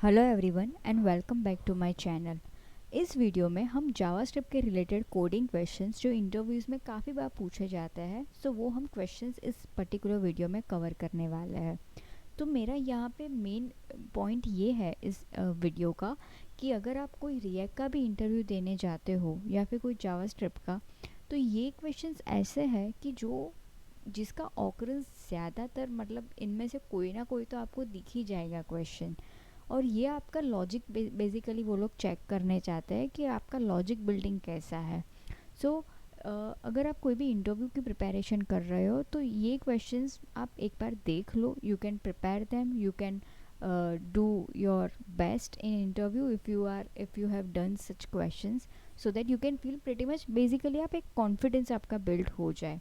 Hello everyone and welcome back to my channel. इस video में हम जावास्क्रिप्ट के रिलेटेड कोडिंग क्वेश्चंस जो इंटरव्यूज़ में काफ़ी बार पूछे जाते हैं वो हम क्वेश्चंस इस पर्टिकुलर वीडियो में कवर करने वाले हैं। तो मेरा यहाँ पे मेन पॉइंट ये है इस वीडियो का कि अगर आप कोई रिएक्ट का भी इंटरव्यू देने जाते हो या फिर कोई जावास्क्रिप्ट का, तो ये क्वेश्चंस ऐसे हैं कि जिसका ऑकरेंस ज़्यादातर मतलब इनमें से कोई ना कोई तो आपको दिख ही जाएगा क्वेश्चन। और ये आपका लॉजिक बेसिकली वो लोग चेक करने चाहते हैं कि आपका लॉजिक बिल्डिंग कैसा है। अगर आप कोई भी इंटरव्यू की प्रिपरेशन कर रहे हो तो ये क्वेश्चंस आप एक बार देख लो। You can prepare them, you can do your best in interview if you have done such questions, so that you can feel pretty much basically आप एक कॉन्फिडेंस आपका बिल्ड हो जाए।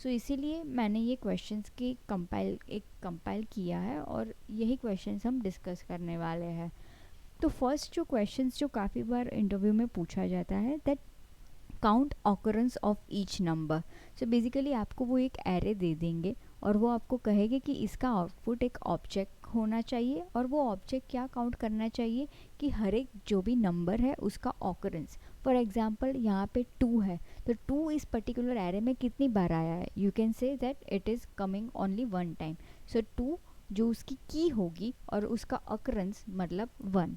इसीलिए मैंने ये क्वेश्चंस की कंपाइल किया है और यही क्वेश्चंस हम डिस्कस करने वाले हैं। तो फर्स्ट जो क्वेश्चंस जो काफ़ी बार इंटरव्यू में पूछा जाता है, that count occurrence of each number. Basically आपको वो एक एरे दे देंगे और वो आपको कहेंगे कि इसका आउटपुट एक ऑब्जेक्ट होना चाहिए और वो ऑब्जेक्ट क्या काउंट करना चाहिए कि हर एक जो भी नंबर है उसका ऑकरेंस। फॉर एग्जांपल यहाँ पे 2 है, तो 2 इस पर्टिकुलर एरे में कितनी बार आया है, you can say that it is coming only 1 time. 2 जो उसकी की होगी और उसका ऑकरेंस मतलब 1।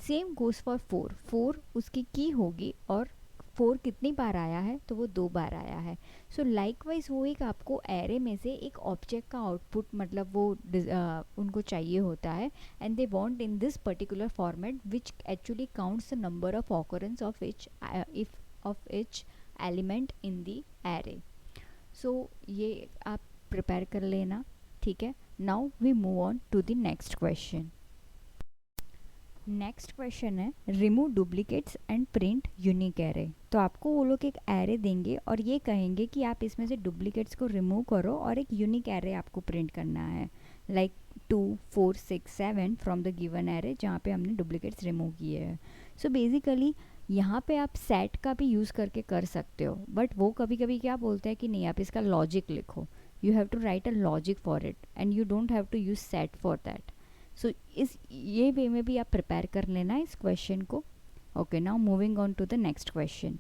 सेम गोज़ फॉर 4 उसकी की होगी और 4 कितनी बार आया है, तो वो 2 बार आया है। लाइकवाइज वो एक आपको एरे में से एक ऑब्जेक्ट का आउटपुट मतलब वो उनको चाहिए होता है, and they want in this particular format which actually counts the number of occurrence of each element in the array. ये आप प्रिपेयर कर लेना, ठीक है। Now we move on to the next question. Next question है remove duplicates and print unique array. तो आपको वो लोग एक एरे देंगे और ये कहेंगे कि आप इसमें से डुप्लीकेट्स को रिमूव करो और एक यूनिक एरे आपको प्रिंट करना है, like 2 4 6 7 from the given array जहाँ पे हमने डुप्लीकेट्स रिमूव किए हैं। बेसिकली यहाँ पे आप सेट का भी यूज़ करके कर सकते हो, बट वो कभी कभी क्या बोलते हैं कि नहीं, आप इसका लॉजिक लिखो, you have to write a logic for it and you don't have to use set for that. इस ये वे में भी आप प्रिपेयर कर लेना इस क्वेश्चन को। Okay, now moving on to the next question.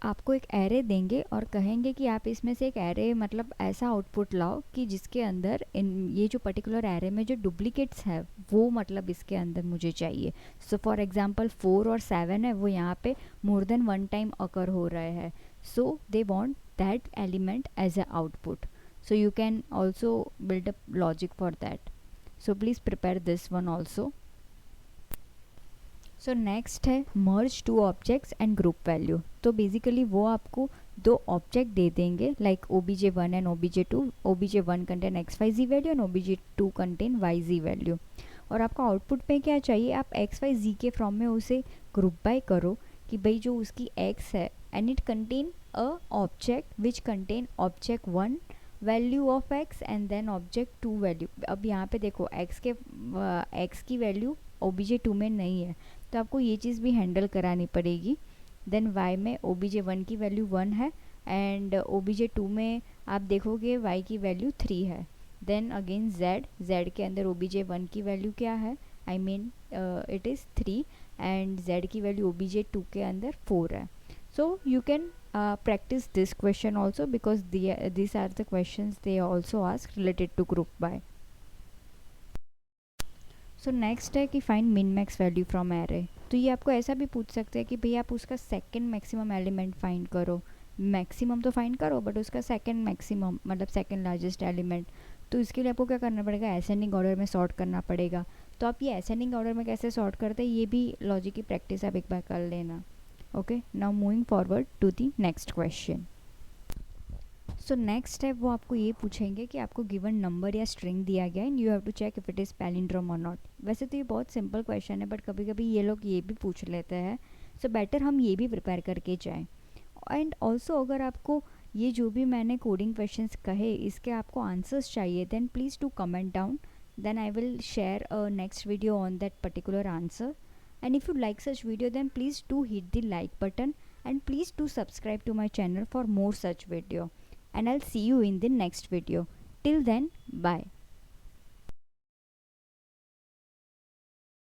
आपको एक एरे देंगे और कहेंगे कि आप इसमें से एक एरे मतलब ऐसा आउटपुट लाओ कि जिसके अंदर ये जो पर्टिकुलर एरे में जो डुप्लीकेट्स है वो मतलब इसके अंदर मुझे चाहिए। फॉर एग्जांपल 4 और 7 है, वो यहाँ पे मोर देन 1 टाइम अकर हो रहे हैं, they want that element as a output. You can also build a logic for that. Please prepare this one also. Next है merge two objects and group value। तो बेसिकली वो आपको 2 object they देंगे, like obj1 and obj2। obj1 contain xyz value and obj2 contain yz value. और आपको output में क्या चाहिए, आप xyz के फॉर्म में उसे ग्रुप बाय करो कि भाई जो उसकी x है and it contain a object which contain object 1 value of x and then object 2 value. अब यहाँ पे देखो x की वैल्यू obj2 में नहीं है, तो आपको ये चीज़ भी हैंडल करानी पड़ेगी। देन y में obj1 की वैल्यू 1 है एंड obj2 में आप देखोगे y की वैल्यू 3 है। देन अगेन z के अंदर obj1 की वैल्यू क्या है, I mean it is 3 and z की वैल्यू obj2 के अंदर 4 है। You can practice this question also because these are the questions they also ask related to group by. Next है कि find min max value from array. तो ये आपको ऐसा भी पूछ सकते हैं कि भैया आप उसका सेकंड मैक्सिमम एलिमेंट फाइंड करो, मैक्सिमम तो फाइंड करो बट उसका सेकंड मैक्सिमम मतलब सेकंड लार्जेस्ट एलिमेंट। तो इसके लिए आपको क्या करना पड़ेगा, असेंडिंग ऑर्डर में सॉर्ट करना पड़ेगा। तो आप ये असेंडिंग ऑर्डर में कैसे सॉर्ट करते हैं, ये भी लॉजिक की प्रैक्टिस आप एक बार कर लेना। Okay, now moving forward to the next question. Next है वो आपको ये पूछेंगे कि आपको गिवन नंबर या स्ट्रिंग दिया गया and you have to check if it is palindrome और नॉट। वैसे तो ये बहुत सिंपल क्वेश्चन है बट कभी कभी ये लोग ये भी पूछ लेते हैं, बेटर हम ये भी प्रिपेयर करके जाएं। एंड ऑल्सो अगर आपको ये जो भी मैंने कोडिंग क्वेश्चंस कहे इसके आपको आंसर्स चाहिए, then please to comment down, then I will share a next video on that particular answer. And if you like such video, then please do hit the like button and please do subscribe to my channel for more such video. And I'll see you in the next video. Till then, bye.